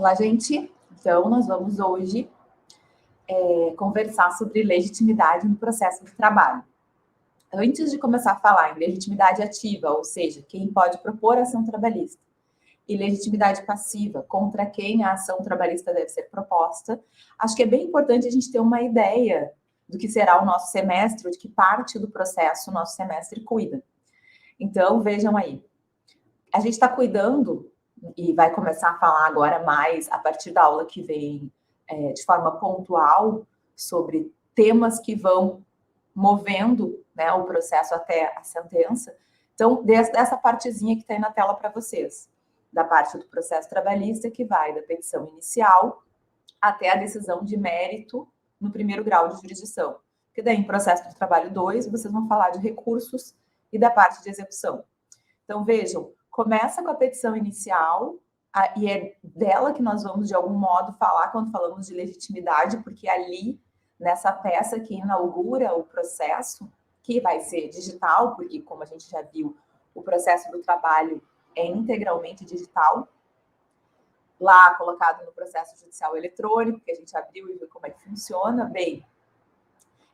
Olá, gente. Então, nós vamos hoje conversar sobre legitimidade no processo de trabalho. Antes de começar a falar em legitimidade ativa, ou seja, quem pode propor ação trabalhista, e legitimidade passiva, contra quem a ação trabalhista deve ser proposta, acho que é bem importante a gente ter uma ideia do que será o nosso semestre, de que parte do processo o nosso semestre cuida. Então, vejam aí. A gente está cuidando, e vai começar a falar agora mais, a partir da aula que vem, de forma pontual, sobre temas que vão movendo, né, o processo até a sentença. Então, dessa partezinha que está aí na tela para vocês, da parte do processo trabalhista, que vai da petição inicial até a decisão de mérito no primeiro grau de jurisdição. Porque daí, em processo de trabalho 2, vocês vão falar de recursos e da parte de execução. Então, vejam, começa com a petição inicial, e é dela que nós vamos, de algum modo, falar quando falamos de legitimidade, porque ali, nessa peça que inaugura o processo, que vai ser digital, porque, como a gente já viu, o processo do trabalho é integralmente digital, lá colocado no processo judicial eletrônico, que a gente abriu e viu como é que funciona. Bem,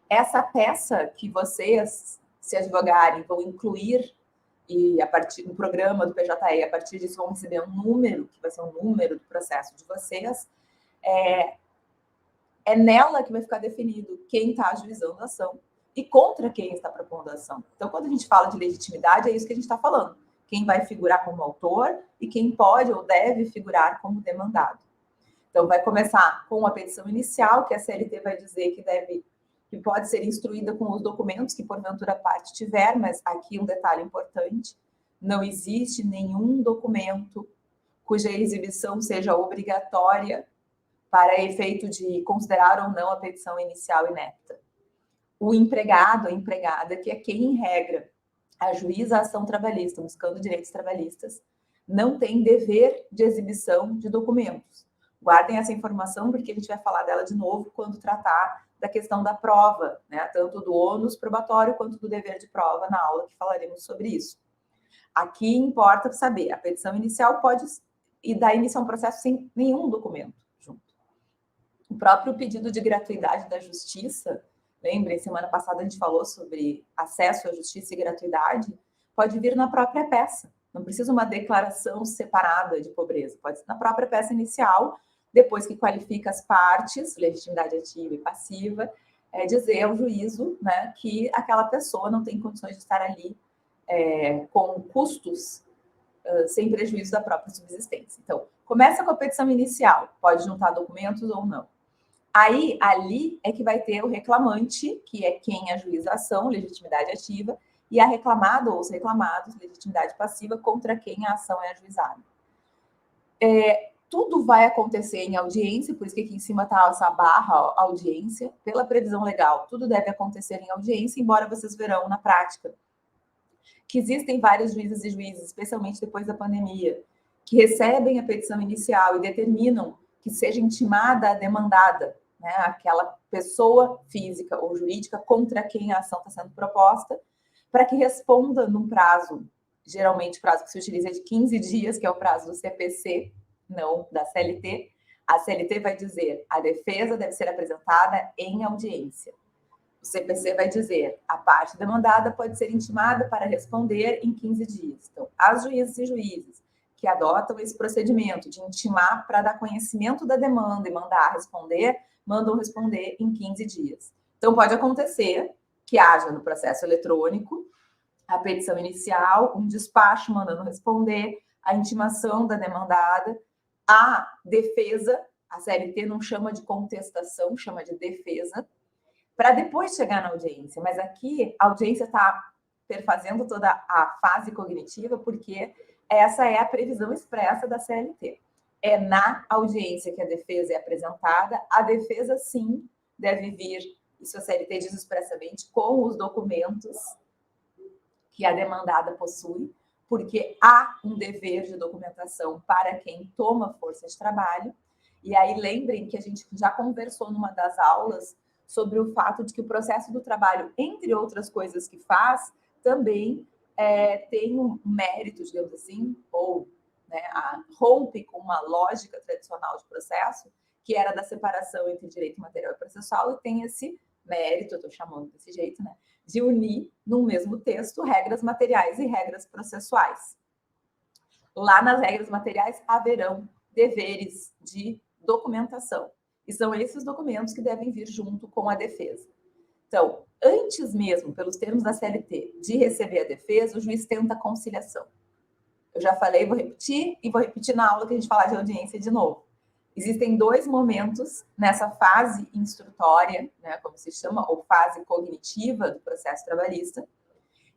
essa peça que vocês, se advogarem, vão incluir e a partir do programa do PJE, a partir disso vão receber um número, que vai ser um número do processo de vocês, é nela que vai ficar definido quem está ajuizando a ação e contra quem está propondo a ação. Então, quando a gente fala de legitimidade, é isso que a gente está falando. Quem vai figurar como autor e quem pode ou deve figurar como demandado. Então, vai começar com a petição inicial, que a CLT vai dizer que pode ser instruída com os documentos que porventura a parte tiver, mas aqui um detalhe importante, não existe nenhum documento cuja exibição seja obrigatória para efeito de considerar ou não a petição inicial inepta. O empregado, a empregada, que é quem, em regra, ajuiza a ação trabalhista, buscando direitos trabalhistas, não tem dever de exibição de documentos. Guardem essa informação, porque a gente vai falar dela de novo quando tratar da questão da prova, né? Tanto do ônus probatório quanto do dever de prova na aula que falaremos sobre isso. Aqui importa saber, a petição inicial pode dar início a um processo sem nenhum documento junto. O próprio pedido de gratuidade da justiça, lembrem, semana passada a gente falou sobre acesso à justiça e gratuidade, pode vir na própria peça. Não precisa uma declaração separada de pobreza, pode ser na própria peça inicial, depois que qualifica as partes, legitimidade ativa e passiva, dizer ao juízo, né, que aquela pessoa não tem condições de estar ali com custos sem prejuízo da própria subsistência. Então, começa com a petição inicial, pode juntar documentos ou não. Aí, ali é que vai ter o reclamante, que é quem ajuiza a ação, legitimidade ativa, e a reclamada ou os reclamados, legitimidade passiva, contra quem a ação é ajuizada. Tudo vai acontecer em audiência, por isso que aqui em cima está essa barra audiência. Pela previsão legal, tudo deve acontecer em audiência, embora vocês verão na prática que existem vários juízes e juízes, especialmente depois da pandemia, que recebem a petição inicial e determinam que seja intimada a demandada, né, aquela pessoa física ou jurídica contra quem a ação está sendo proposta, para que responda num prazo, geralmente o prazo que se utiliza é de 15 dias, que é o prazo do CPC, não da CLT. A CLT vai dizer, a defesa deve ser apresentada em audiência. O CPC vai dizer, a parte demandada pode ser intimada para responder em 15 dias. Então, as juízes e juízes que adotam esse procedimento de intimar para dar conhecimento da demanda e mandar responder, mandam responder em 15 dias. Então, pode acontecer que haja no processo eletrônico a petição inicial, um despacho mandando responder, a intimação da demandada, a defesa, a CLT não chama de contestação, chama de defesa, para depois chegar na audiência. Mas aqui a audiência está perfazendo toda a fase cognitiva, porque essa é a previsão expressa da CLT. É na audiência que a defesa é apresentada, a defesa, sim, deve vir, isso a CLT diz expressamente, com os documentos que a demandada possui, porque há um dever de documentação para quem toma força de trabalho. E aí lembrem que a gente já conversou numa das aulas sobre o fato de que o processo do trabalho, entre outras coisas que faz, também tem um mérito, digamos assim, ou né, rompe com uma lógica tradicional de processo, que era da separação entre direito material e processual, e tem esse mérito, eu estou chamando desse jeito, né, de unir no mesmo texto regras materiais e regras processuais. Lá nas regras materiais haverão deveres de documentação, e são esses documentos que devem vir junto com a defesa. Então, antes mesmo, pelos termos da CLT, de receber a defesa, o juiz tenta a conciliação. Eu já falei, vou repetir, e vou repetir na aula que a gente falar de audiência de novo. Existem dois momentos nessa fase instrutória, né, como se chama, ou fase cognitiva do processo trabalhista,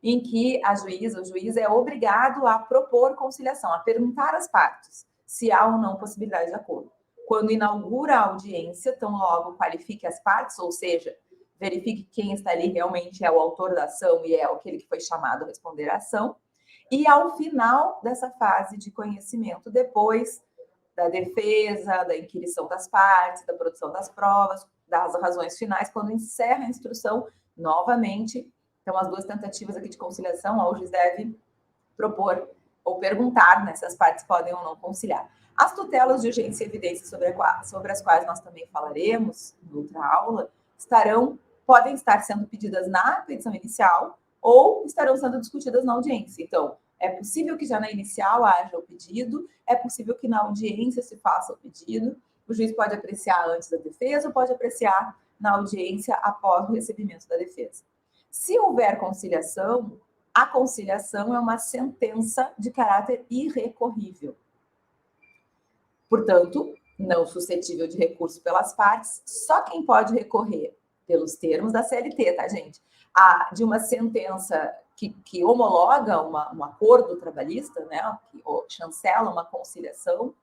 em que a juíza, o juiz é obrigado a propor conciliação, a perguntar às partes se há ou não possibilidade de acordo. Quando inaugura a audiência, tão logo qualifique as partes, ou seja, verifique quem está ali realmente é o autor da ação e é aquele que foi chamado a responder à ação. E ao final dessa fase de conhecimento, depois da defesa, da inquirição das partes, da produção das provas, das razões finais, quando encerra a instrução, novamente, então as duas tentativas aqui de conciliação, o juiz deve propor ou perguntar, né, se as partes podem ou não conciliar. As tutelas de urgência e evidência sobre as quais nós também falaremos em outra aula, podem estar sendo pedidas na petição inicial ou estarão sendo discutidas na audiência. Então, é possível que já na inicial haja o pedido, é possível que na audiência se faça o pedido, o juiz pode apreciar antes da defesa ou pode apreciar na audiência após o recebimento da defesa. Se houver conciliação, a conciliação é uma sentença de caráter irrecorrível. Portanto, não suscetível de recurso pelas partes, só quem pode recorrer pelos termos da CLT, tá, gente? De uma sentença que homologa um acordo trabalhista, né, que chancela uma conciliação,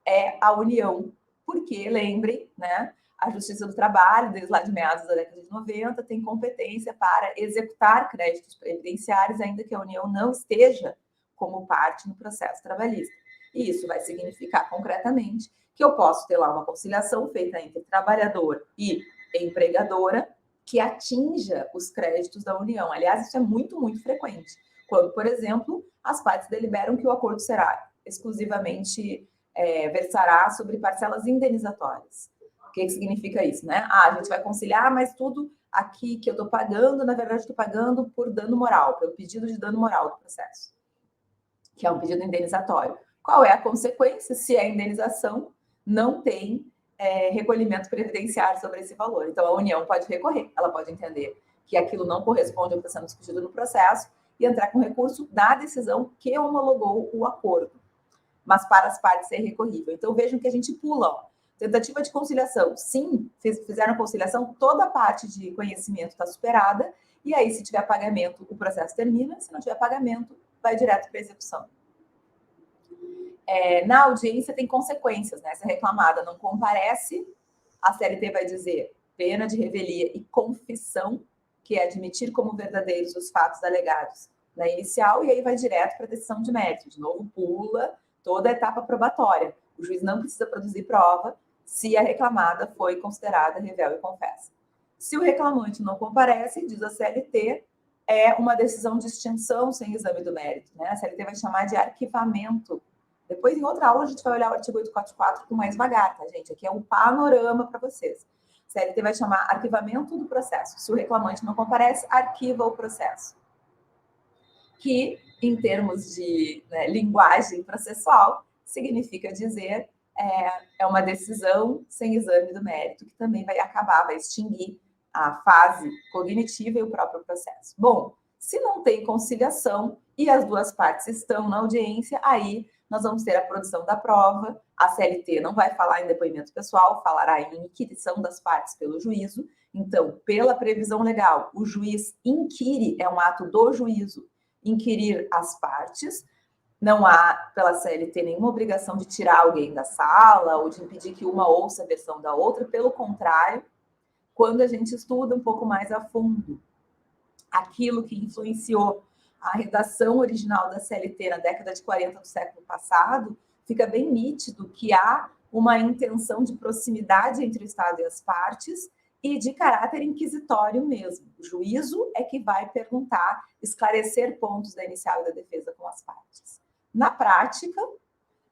é a União. Porque, lembrem, né, a Justiça do Trabalho, desde lá de meados da década de 90, tem competência para executar créditos previdenciários, ainda que a União não esteja como parte no processo trabalhista. E isso vai significar, concretamente, que eu posso ter lá uma conciliação feita entre trabalhador e empregadora que atinja os créditos da União. Aliás, isso é muito, muito frequente. Quando, por exemplo, as partes deliberam que o acordo será exclusivamente, versará sobre parcelas indenizatórias. O que significa isso, né? A gente vai conciliar, mas tudo aqui que eu estou pagando, na verdade, estou pagando por dano moral, pelo pedido de dano moral do processo, que é um pedido indenizatório. Qual é a consequência se a indenização não tem recolhimento previdenciário sobre esse valor? Então, a União pode recorrer, ela pode entender que aquilo não corresponde ao que está sendo discutido no processo e entrar com recurso da decisão que homologou o acordo, mas para as partes é irrecorrível. Então, vejam que a gente pula, ó. Tentativa de conciliação, sim, fizeram conciliação, toda a parte de conhecimento está superada, e aí, se tiver pagamento, o processo termina, se não tiver pagamento, vai direto para a execução. Na audiência tem consequências, né? Se a reclamada não comparece, a CLT vai dizer pena de revelia e confissão, que é admitir como verdadeiros os fatos alegados na inicial, e aí vai direto para a decisão de mérito. De novo, pula toda a etapa probatória. O juiz não precisa produzir prova se a reclamada foi considerada revel e confessa. Se o reclamante não comparece, diz a CLT, é uma decisão de extinção sem exame do mérito, né? A CLT vai chamar de arquivamento. Depois, em outra aula, a gente vai olhar o artigo 844 com mais vagar, tá, gente? Aqui é um panorama para vocês. A CLT vai chamar arquivamento do processo. Se o reclamante não comparece, arquiva o processo. Que, em termos de linguagem processual, significa dizer é uma decisão sem exame do mérito, que também vai acabar, vai extinguir a fase cognitiva e o próprio processo. Bom, se não tem conciliação e as duas partes estão na audiência, aí nós vamos ter a produção da prova, a CLT não vai falar em depoimento pessoal, falará em inquirição das partes pelo juízo. Então, pela previsão legal, o juiz inquire, é um ato do juízo, inquirir as partes. Não há, pela CLT, nenhuma obrigação de tirar alguém da sala ou de impedir que uma ouça a versão da outra. Pelo contrário, quando a gente estuda um pouco mais a fundo aquilo que influenciou a redação original da CLT na década de 40 do século passado, fica bem nítido que há uma intenção de proximidade entre o Estado e as partes e de caráter inquisitório mesmo. O juízo é que vai perguntar, esclarecer pontos da inicial e da defesa com as partes. Na prática,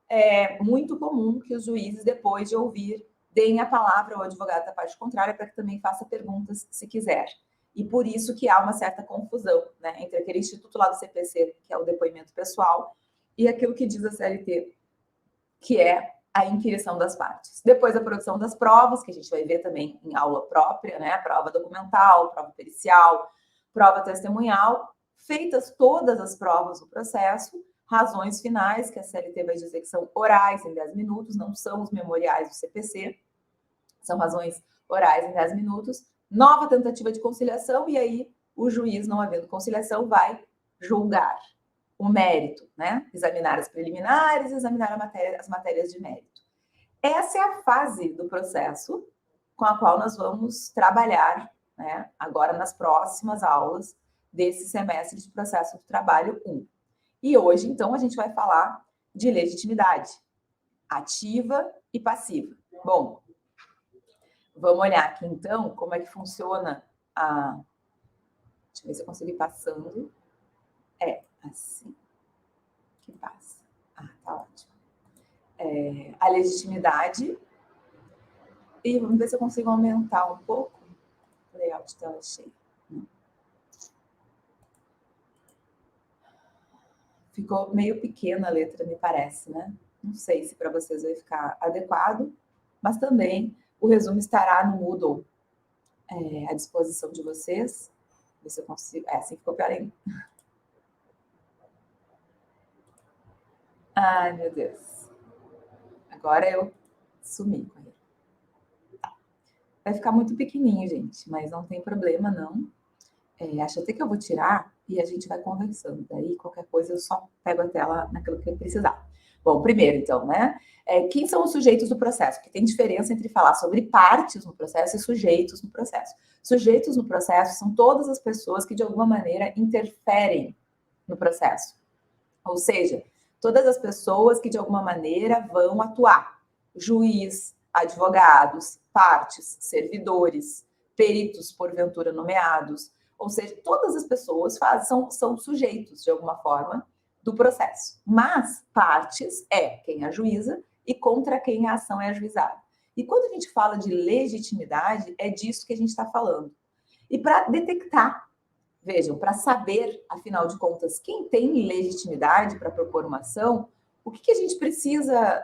é muito comum que os juízes, depois de ouvir, deem a palavra ao advogado da parte contrária para que também faça perguntas, se quiser. E por isso que há uma certa confusão, né, entre aquele instituto lá do CPC, que é o depoimento pessoal, e aquilo que diz a CLT, que é a inquirição das partes. Depois a produção das provas, que a gente vai ver também em aula própria, né, prova documental, prova pericial, prova testemunhal, feitas todas as provas do processo, razões finais, que a CLT vai dizer que são orais em 10 minutos, não são os memoriais do CPC, são razões orais em 10 minutos, nova tentativa de conciliação, e aí o juiz, não havendo conciliação, vai julgar o mérito, né? Examinar as preliminares, examinar as matérias de mérito. Essa é a fase do processo com a qual nós vamos trabalhar, né, agora nas próximas aulas desse semestre de processo do trabalho 1. E hoje, então, a gente vai falar de legitimidade ativa e passiva. Bom, vamos olhar aqui, então, como é que funciona a... Deixa eu ver se eu consigo ir passando. É, assim que passa. Ah, tá ótimo. A legitimidade. E vamos ver se eu consigo aumentar um pouco o layout de tela cheia. Ficou meio pequena a letra, me parece, né? Não sei se para vocês vai ficar adequado, mas também o resumo estará no Moodle à disposição de vocês. Ver se eu consigo. Assim ficou pior ainda. Ai, meu Deus. Agora eu sumi com ele. Vai ficar muito pequenininho, gente, mas não tem problema, não. Acho até que eu vou tirar e a gente vai conversando. Daí, qualquer coisa, eu só pego a tela naquilo que eu precisar. Bom, primeiro, então, né? Quem são os sujeitos do processo? Porque tem diferença entre falar sobre partes no processo e sujeitos no processo. Sujeitos no processo são todas as pessoas que, de alguma maneira, interferem no processo. Ou seja, todas as pessoas que, de alguma maneira, vão atuar. Juiz, advogados, partes, servidores, peritos, porventura nomeados. Ou seja, todas as pessoas são sujeitos, de alguma forma, do processo. Mas partes é quem ajuiza e contra quem a ação é ajuizada. E quando a gente fala de legitimidade, é disso que a gente está falando. E para detectar, vejam, para saber, afinal de contas, quem tem legitimidade para propor uma ação, o que a gente precisa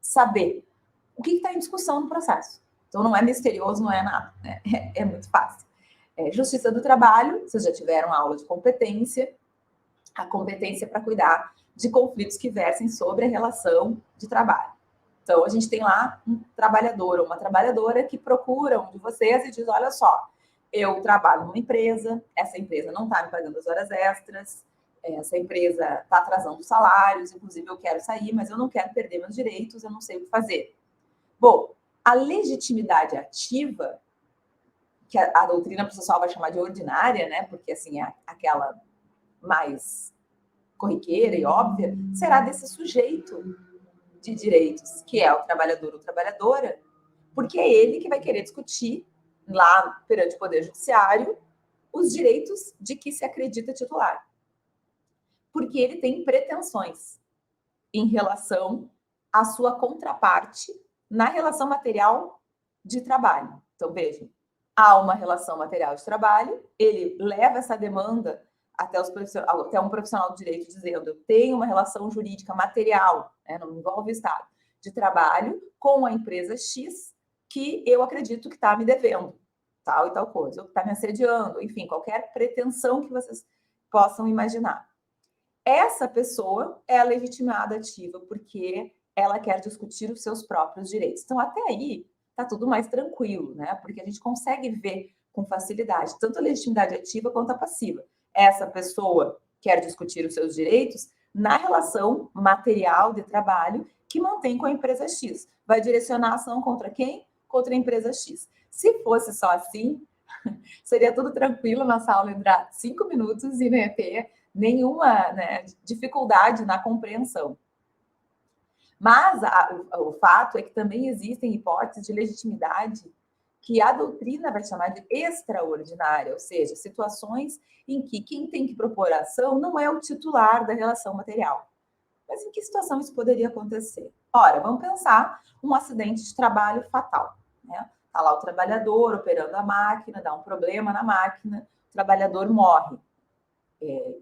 saber? O que está em discussão no processo? Então, não é misterioso, não é nada, né? É muito fácil. Justiça do trabalho, vocês já tiveram aula de competência, a competência para cuidar de conflitos que versem sobre a relação de trabalho. Então, a gente tem lá um trabalhador ou uma trabalhadora que procura um de vocês e diz, olha só, eu trabalho numa empresa, essa empresa não está me pagando as horas extras, essa empresa está atrasando os salários, inclusive eu quero sair, mas eu não quero perder meus direitos, eu não sei o que fazer. Bom, a legitimidade ativa, que a doutrina processual vai chamar de ordinária, né? Porque assim é aquela mais corriqueira e óbvia, será desse sujeito de direitos, que é o trabalhador ou trabalhadora, porque é ele que vai querer discutir lá perante o Poder Judiciário os direitos de que se acredita titular. Porque ele tem pretensões em relação à sua contraparte na relação material de trabalho. Então, vejam, há uma relação material de trabalho, ele leva essa demanda até um profissional do direito dizendo, eu tenho uma relação jurídica material, né, não envolve o Estado, de trabalho com a empresa X, que eu acredito que está me devendo tal e tal coisa, ou que está me assediando, enfim, qualquer pretensão que vocês possam imaginar. Essa pessoa é a legitimada ativa, porque ela quer discutir os seus próprios direitos. Então, até aí, está tudo mais tranquilo, né? Porque a gente consegue ver com facilidade tanto a legitimidade ativa quanto a passiva. Essa pessoa quer discutir os seus direitos na relação material de trabalho que mantém com a empresa X. Vai direcionar a ação contra quem? Contra a empresa X. Se fosse só assim, seria tudo tranquilo, nossa aula ia durar 5 minutos e não ia ter nenhuma, né, dificuldade na compreensão. Mas o fato é que também existem hipóteses de legitimidade que a doutrina vai chamar de extraordinária, ou seja, situações em que quem tem que propor a ação não é o titular da relação material. Mas em que situação isso poderia acontecer? Ora, vamos pensar um acidente de trabalho fatal, né? Está lá o trabalhador operando a máquina, dá um problema na máquina, o trabalhador morre.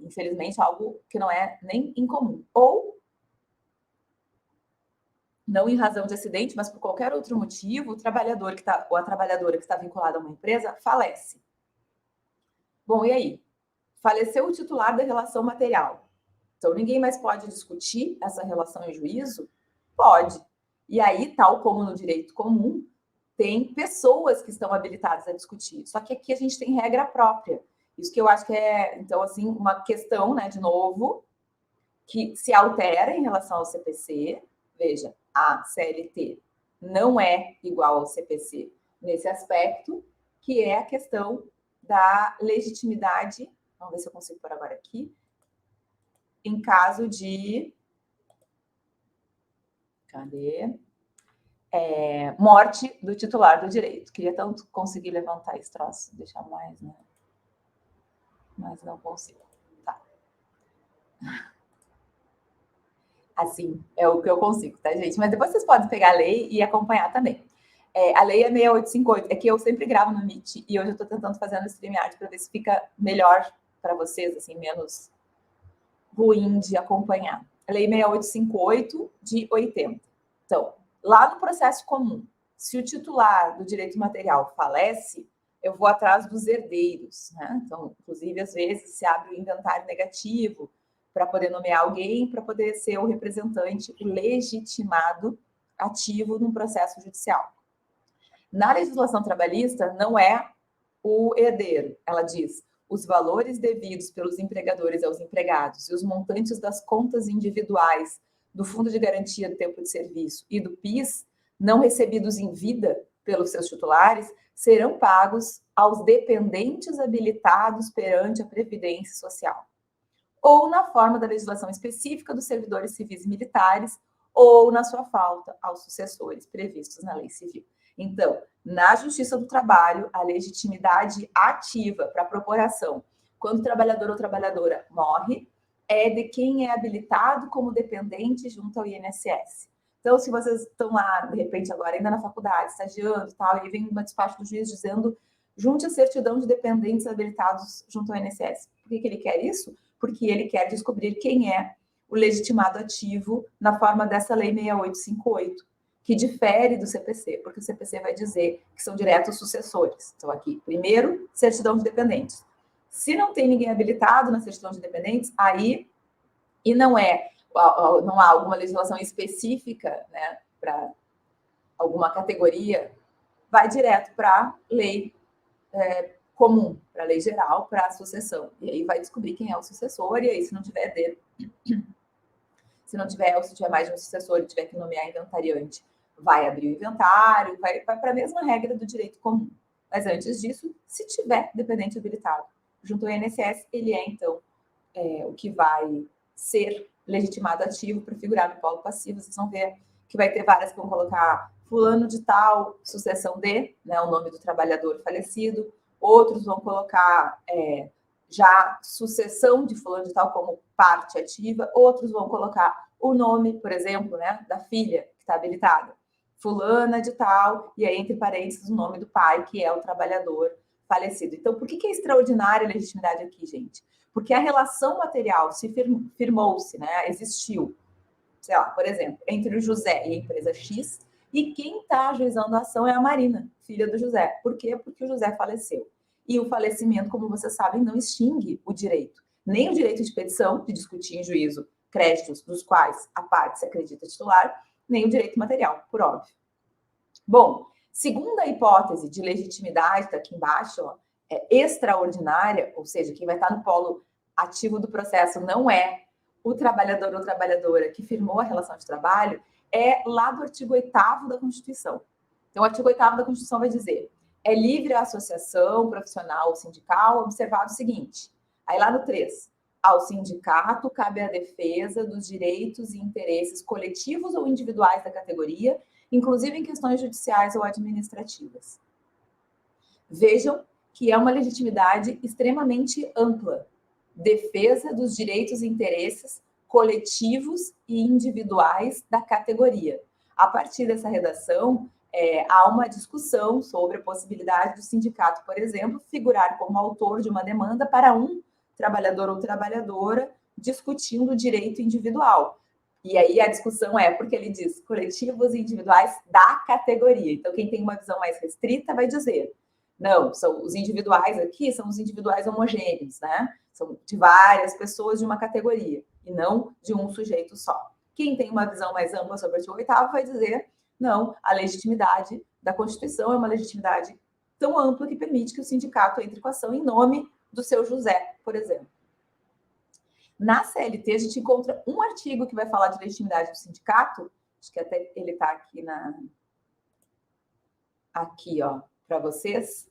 Infelizmente, algo que não é nem incomum. Ou, não em razão de acidente, mas por qualquer outro motivo, o trabalhador ou a trabalhadora que está vinculada a uma empresa falece. Bom, e aí? Faleceu o titular da relação material. Então, ninguém mais pode discutir essa relação em juízo? Pode. E aí, tal como no direito comum, tem pessoas que estão habilitadas a discutir. Só que aqui a gente tem regra própria. Isso que eu acho que é, então, assim, uma questão, né, de novo, que se altera em relação ao CPC. Veja, a CLT não é igual ao CPC nesse aspecto, que é a questão da legitimidade. Vamos ver se eu consigo pôr agora aqui. Em caso de... Cadê? Morte do titular do direito. Queria tanto conseguir levantar esse troço, deixar mais, né? Mas não consigo. Tá. Assim, é o que eu consigo, tá, gente? Mas depois vocês podem pegar a lei e acompanhar também. A lei é 6858. É que eu sempre gravo no Meet e hoje eu estou tentando fazer no StreamYard para ver se fica melhor para vocês, assim, menos ruim de acompanhar. A lei 6858 de 80. Então, lá no processo comum, se o titular do direito material falece, eu vou atrás dos herdeiros, né? Então, inclusive, às vezes, se abre o inventário negativo para poder nomear alguém, para poder ser o representante, o legitimado ativo num processo judicial. Na legislação trabalhista, não é o herdeiro. Ela diz: os valores devidos pelos empregadores aos empregados e os montantes das contas individuais do Fundo de Garantia do Tempo de Serviço e do PIS, não recebidos em vida pelos seus titulares, serão pagos aos dependentes habilitados perante a Previdência Social, ou na forma da legislação específica dos servidores civis e militares, ou, na sua falta, aos sucessores previstos na lei civil. Então, na Justiça do Trabalho, a legitimidade ativa para a propor-ação, quando o trabalhador ou trabalhadora morre, é de quem é habilitado como dependente junto ao INSS. Então, se vocês estão lá, de repente, agora ainda na faculdade, estagiando e tal, e aí vem uma despacho do juiz dizendo: junte a certidão de dependentes habilitados junto ao INSS. Por que ele quer isso? Porque ele quer descobrir quem é o legitimado ativo na forma dessa lei 6858, que difere do CPC, porque o CPC vai dizer que são diretos sucessores. Então, aqui, primeiro, certidão de dependentes. Se não tem ninguém habilitado na certidão de dependentes, aí, e não há alguma legislação específica, né, para alguma categoria, vai direto para a lei comum, para a lei geral, para a sucessão. E aí vai descobrir quem é o sucessor, e aí, se não tiver dele, se não tiver, ou se tiver mais de um sucessor e tiver que nomear inventariante, vai abrir o inventário, vai para a mesma regra do direito comum. Mas antes disso, se tiver dependente habilitado junto ao INSS, ele é, então, o que vai ser legitimado ativo para figurar no polo passivo. Vocês vão ver que vai ter várias que vão colocar fulano de tal, sucessão de, né, o nome do trabalhador falecido. Outros vão colocar já sucessão de fulano de tal como parte ativa. Outros vão colocar o nome, por exemplo, né, da filha que está habilitada. Fulana de tal, e aí, entre parênteses, o nome do pai, que é o trabalhador falecido. Então, por que é extraordinária a legitimidade aqui, gente? Porque a relação material se firmou-se, né, existiu, sei lá, por exemplo, entre o José e a empresa X, e quem está ajuizando a ação é a Marina, filha do José. Por quê? Porque o José faleceu. E o falecimento, como vocês sabem, não extingue o direito. Nem o direito de petição, de discutir em juízo créditos dos quais a parte se acredita titular, nem o direito material, por óbvio. Bom, segunda hipótese de legitimidade, está aqui embaixo, ó, extraordinária, ou seja, quem vai estar no polo ativo do processo não é o trabalhador ou trabalhadora que firmou a relação de trabalho, é lá do artigo 8º da Constituição. Então, o artigo 8º da Constituição vai dizer: é livre a associação profissional ou sindical, observado o seguinte. Aí lá no 3, ao sindicato cabe a defesa dos direitos e interesses coletivos ou individuais da categoria, inclusive em questões judiciais ou administrativas. Vejam que é uma legitimidade extremamente ampla. Defesa dos direitos e interesses coletivos e individuais da categoria. A partir dessa redação, há uma discussão sobre a possibilidade do sindicato, por exemplo, figurar como autor de uma demanda para um trabalhador ou trabalhadora discutindo o direito individual. E aí a discussão é porque ele diz coletivos e individuais da categoria. Então, quem tem uma visão mais restrita vai dizer, não, são os individuais aqui, são os individuais homogêneos, né? São de várias pessoas de uma categoria, e não de um sujeito só. Quem tem uma visão mais ampla sobre o artigo 8º vai dizer, não, a legitimidade da Constituição é uma legitimidade tão ampla que permite que o sindicato entre com a ação em nome do seu José, por exemplo. Na CLT, a gente encontra um artigo que vai falar de legitimidade do sindicato, acho que até ele está aqui aqui, ó, para vocês,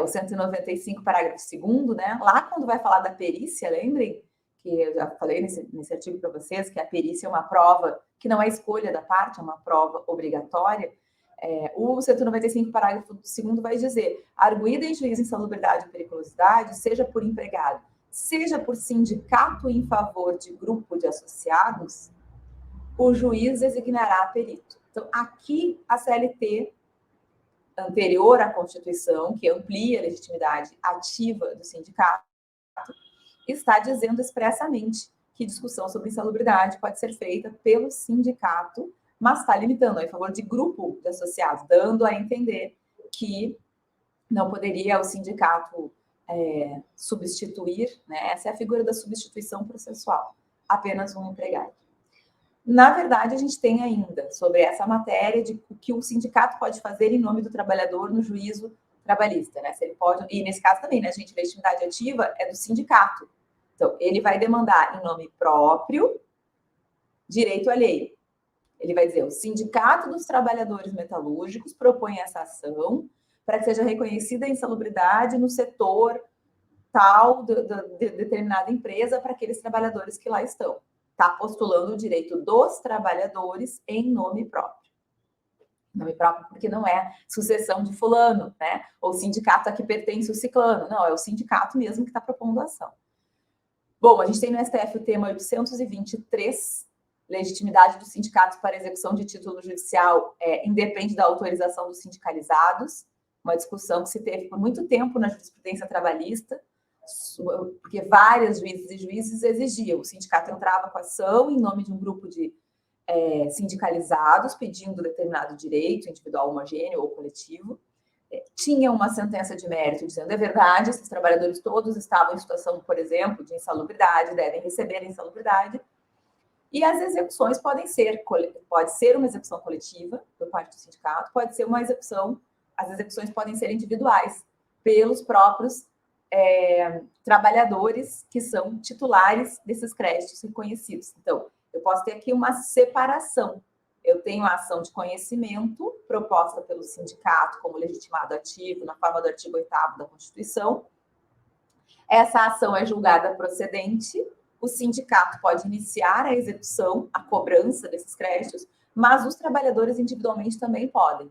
o 195, parágrafo 2º, né? Lá quando vai falar da perícia, lembrem que eu já falei nesse artigo para vocês que a perícia é uma prova que não é escolha da parte, é uma prova obrigatória. O 195, parágrafo 2º vai dizer, arguída em juízo insalubridade ou periculosidade, seja por empregado, seja por sindicato em favor de grupo de associados, o juiz designará perito. Então, aqui a CLT, anterior à Constituição, que amplia a legitimidade ativa do sindicato, está dizendo expressamente que discussão sobre insalubridade pode ser feita pelo sindicato, mas está limitando em favor de grupo de associados, dando a entender que não poderia o sindicato substituir, né? Essa é a figura da substituição processual, apenas um empregado. Na verdade, a gente tem ainda sobre essa matéria de o que o sindicato pode fazer em nome do trabalhador no juízo trabalhista, né? Se ele pode, e nesse caso também, né, gente, legitimidade ativa é do sindicato. Então, ele vai demandar em nome próprio direito alheio. Ele vai dizer, o Sindicato dos Trabalhadores Metalúrgicos propõe essa ação para que seja reconhecida a insalubridade no setor tal de determinada empresa para aqueles trabalhadores que lá estão. Está postulando o direito dos trabalhadores em nome próprio. Nome próprio porque não é sucessão de fulano, né? Ou sindicato a que pertence o ciclano. Não, é o sindicato mesmo que está propondo a ação. Bom, a gente tem no STF o tema 823, legitimidade dos sindicatos para execução de título judicial independe da autorização dos sindicalizados, uma discussão que se teve por muito tempo na jurisprudência trabalhista, porque várias juízes e juízes exigiam, o sindicato entrava com a ação em nome de um grupo de sindicalizados, pedindo determinado direito individual homogêneo ou coletivo, tinha uma sentença de mérito dizendo, é verdade, esses trabalhadores todos estavam em situação, por exemplo, de insalubridade, devem receber a insalubridade, e as execuções podem ser, pode ser uma execução coletiva, por parte do sindicato, pode ser uma execução, as execuções podem ser individuais, pelos próprios trabalhadores que são titulares desses créditos reconhecidos. Então, eu posso ter aqui uma separação. Eu tenho a ação de conhecimento proposta pelo sindicato como legitimado ativo na forma do artigo 8º da Constituição. Essa ação é julgada procedente, o sindicato pode iniciar a execução, a cobrança desses créditos, mas os trabalhadores individualmente também podem.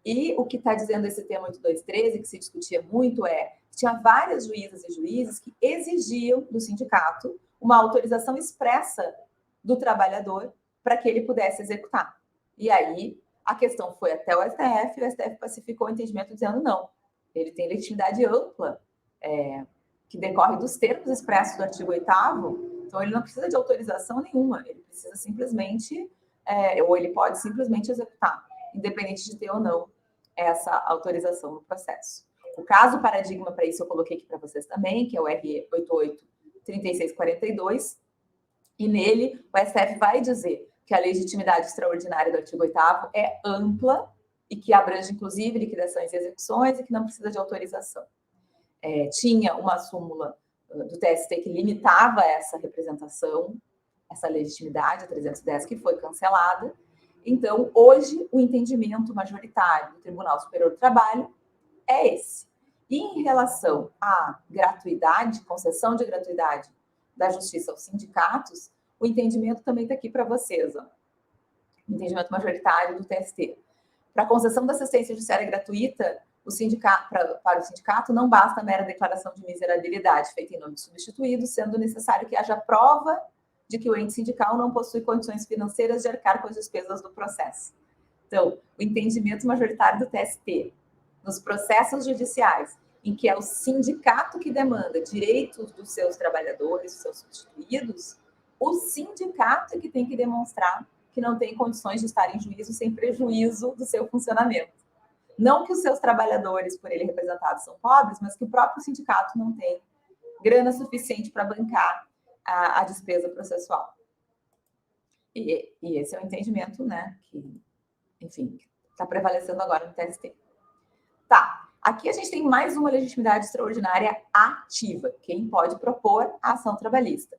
E o que está dizendo esse tema 8213, que se discutia muito, tinha várias juízas e juízes que exigiam do sindicato uma autorização expressa do trabalhador para que ele pudesse executar. E aí, a questão foi até o STF, e o STF pacificou o entendimento dizendo não, ele tem legitimidade ampla, que decorre dos termos expressos do artigo 8º, então ele não precisa de autorização nenhuma, ele precisa simplesmente, ou ele pode simplesmente executar, independente de ter ou não essa autorização no processo. O caso paradigma para isso eu coloquei aqui para vocês também, que é o R 883642, e nele o STF vai dizer que a legitimidade extraordinária do artigo 8º é ampla e que abrange, inclusive, liquidações e execuções e que não precisa de autorização. Tinha uma súmula do TST que limitava essa representação, essa legitimidade, a 310, que foi cancelada. Então, hoje, o entendimento majoritário do Tribunal Superior do Trabalho é esse. E em relação à gratuidade, concessão de gratuidade da justiça aos sindicatos, o entendimento também está aqui para vocês. Ó. O entendimento majoritário do TST. Para a concessão da assistência judiciária gratuita, para o sindicato não basta a mera declaração de miserabilidade feita em nome do substituído, sendo necessário que haja prova de que o ente sindical não possui condições financeiras de arcar com as despesas do processo. Então, o entendimento majoritário do TST nos processos judiciais, em que é o sindicato que demanda direitos dos seus trabalhadores, dos seus substituídos, o sindicato é que tem que demonstrar que não tem condições de estar em juízo sem prejuízo do seu funcionamento. Não que os seus trabalhadores, por ele representados, são pobres, mas que o próprio sindicato não tem grana suficiente para bancar a despesa processual. E esse é o entendimento, né, que, enfim, está prevalecendo agora no TST. Tá, aqui a gente tem mais uma legitimidade extraordinária ativa, quem pode propor a ação trabalhista,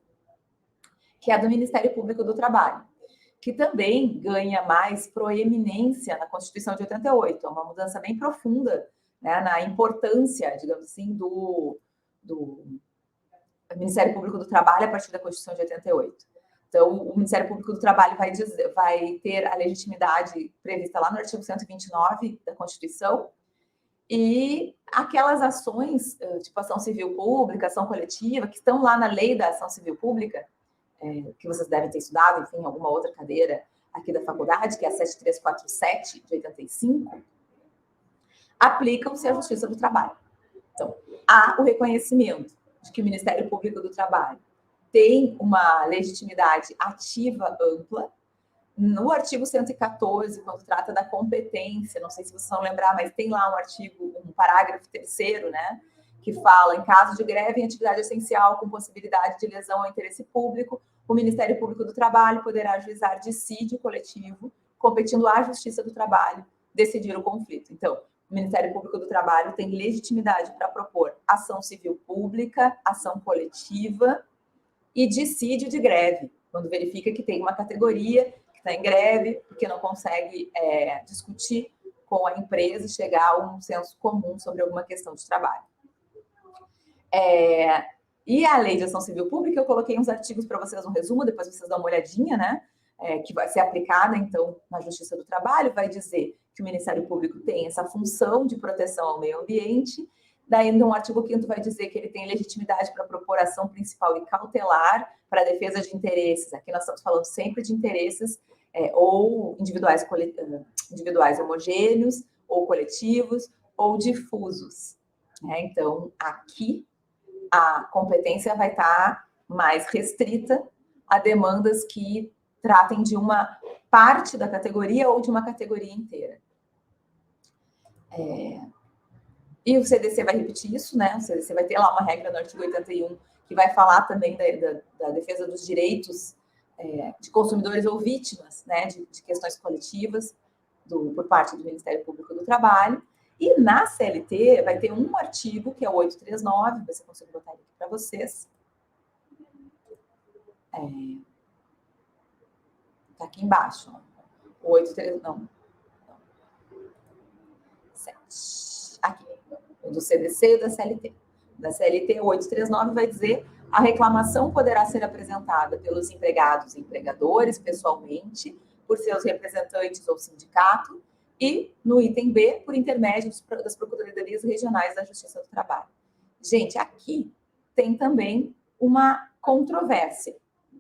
que é a do Ministério Público do Trabalho, que também ganha mais proeminência na Constituição de 88, é uma mudança bem profunda, né, na importância, digamos assim, do Ministério Público do Trabalho a partir da Constituição de 88. Então, o Ministério Público do Trabalho vai ter a legitimidade prevista lá no artigo 129 da Constituição, e aquelas ações, tipo ação civil pública, ação coletiva, que estão lá na lei da ação civil pública, que vocês devem ter estudado, enfim, em alguma outra cadeira aqui da faculdade, que é a 7347 de 85, aplicam-se à Justiça do Trabalho. Então, há o reconhecimento de que o Ministério Público do Trabalho tem uma legitimidade ativa ampla. No artigo 114, quando trata da competência, não sei se vocês vão lembrar, mas tem lá um artigo, um parágrafo 3º, né, que fala, em caso de greve em atividade essencial com possibilidade de lesão ao interesse público, o Ministério Público do Trabalho poderá ajuizar dissídio coletivo, competindo à Justiça do Trabalho decidir o conflito. Então, o Ministério Público do Trabalho tem legitimidade para propor ação civil pública, ação coletiva e dissídio de greve, quando verifica que tem uma categoria que está em greve, porque não consegue discutir com a empresa e chegar a um senso comum sobre alguma questão de trabalho. E a Lei de Ação Civil Pública, eu coloquei uns artigos para vocês no resumo, depois vocês dão uma olhadinha, né? Que vai ser aplicada, então, na Justiça do Trabalho, vai dizer que o Ministério Público tem essa função de proteção ao meio ambiente. Daí, no artigo 5º, vai dizer que ele tem legitimidade para propor ação principal e cautelar para a defesa de interesses. Aqui nós estamos falando sempre de interesses ou individuais homogêneos, ou coletivos, ou difusos. Então, aqui, a competência vai estar mais restrita a demandas que tratem de uma parte da categoria ou de uma categoria inteira. E o CDC vai repetir isso, né? O CDC vai ter lá uma regra no artigo 81 que vai falar também da defesa dos direitos de consumidores ou vítimas, né, de questões coletivas por parte do Ministério Público do Trabalho. E na CLT vai ter um artigo, que é o 839, se eu consigo botar aqui para vocês. Está aqui embaixo. Ó. O 839, não. 7. Aqui, o do CDC e o da CLT. Da CLT, o 839 vai dizer: a reclamação poderá ser apresentada pelos empregados e empregadores pessoalmente, por seus representantes ou sindicato, e, no item B, por intermédio das Procuradorias Regionais da Justiça do Trabalho. Gente, aqui tem também uma controvérsia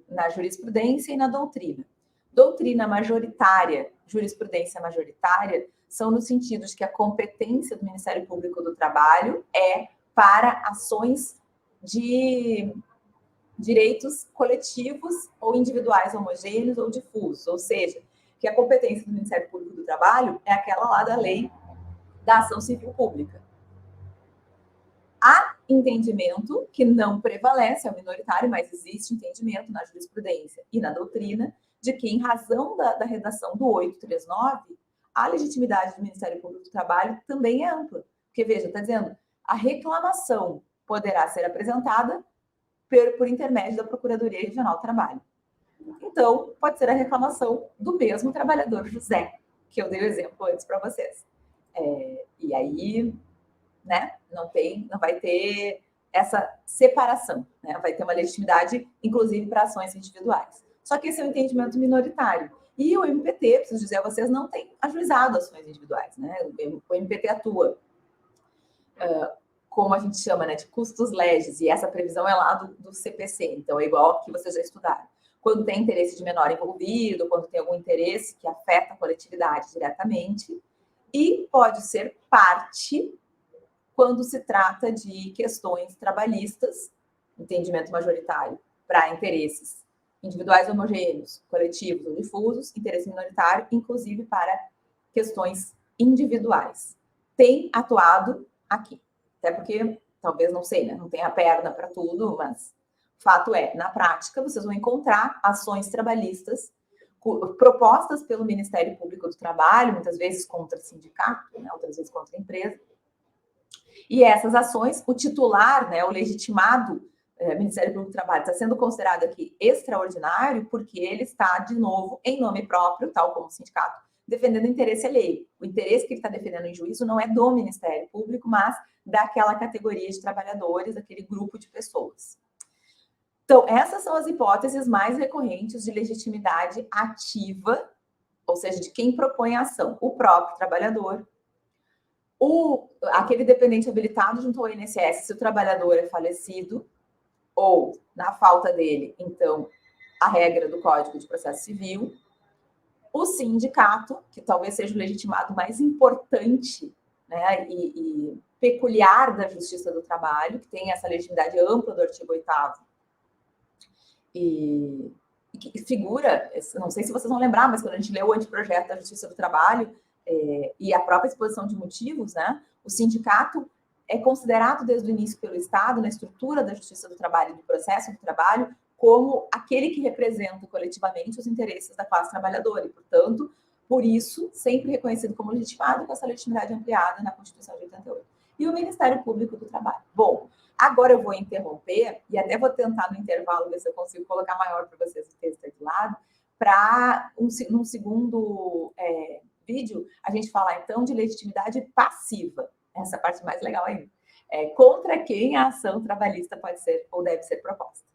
na jurisprudência e na doutrina. Doutrina majoritária, jurisprudência majoritária, são no sentido de que a competência do Ministério Público do Trabalho é para ações de direitos coletivos ou individuais homogêneos ou difusos, ou seja, que a competência do Ministério Público do Trabalho é aquela lá da lei da ação civil pública. Há entendimento que não prevalece, é o minoritário, mas existe entendimento na jurisprudência e na doutrina de que, em razão da redação do 839, a legitimidade do Ministério Público do Trabalho também é ampla. Porque, veja, está dizendo, a reclamação poderá ser apresentada por intermédio da Procuradoria Regional do Trabalho. Então, pode ser a reclamação do mesmo trabalhador José, que eu dei o exemplo antes para vocês. E aí, né, não vai ter essa separação, né? Vai ter uma legitimidade, inclusive, para ações individuais. Só que esse é um entendimento minoritário. E o MPT, preciso dizer a vocês, não tem ajuizado ações individuais, né? O MPT atua, como a gente chama, né, de custos legis, e essa previsão é lá do CPC, então é igual que vocês já estudaram. quando tem interesse de menor envolvido, quando tem algum interesse que afeta a coletividade diretamente, e pode ser parte quando se trata de questões trabalhistas, entendimento majoritário, para interesses individuais homogêneos, coletivos ou difusos, interesse minoritário, inclusive para questões individuais. Tem atuado aqui, até porque, talvez, não sei, né? Não tem a perna para tudo, mas fato é, na prática, vocês vão encontrar ações trabalhistas propostas pelo Ministério Público do Trabalho, muitas vezes contra sindicato, né? Outras vezes contra a empresa. E essas ações, o titular, né, o legitimado Ministério Público do Trabalho, está sendo considerado aqui extraordinário porque ele está, de novo, em nome próprio, tal como o sindicato, defendendo o interesse alheio. O interesse que ele está defendendo em juízo não é do Ministério Público, mas daquela categoria de trabalhadores, daquele grupo de pessoas. Então, essas são as hipóteses mais recorrentes de legitimidade ativa, ou seja, de quem propõe a ação, o próprio trabalhador, aquele dependente habilitado junto ao INSS, se o trabalhador é falecido, ou, na falta dele, então, a regra do Código de Processo Civil, o sindicato, que talvez seja o legitimado mais importante, né, e peculiar da Justiça do Trabalho, que tem essa legitimidade ampla do artigo 8º, e que figura, não sei se vocês vão lembrar, mas quando a gente leu o anteprojeto da Justiça do Trabalho e a própria exposição de motivos, né, o sindicato é considerado desde o início pelo Estado, na estrutura da Justiça do Trabalho e do processo do trabalho, como aquele que representa coletivamente os interesses da classe trabalhadora e, portanto, por isso, sempre reconhecido como legitimado com essa legitimidade ampliada na Constituição de 88. E o Ministério Público do Trabalho. Bom, agora eu vou interromper e até vou tentar no intervalo ver se eu consigo colocar maior para vocês o texto aí do lado, para num segundo vídeo a gente falar então de legitimidade passiva, essa parte mais legal ainda. Contra quem a ação trabalhista pode ser ou deve ser proposta.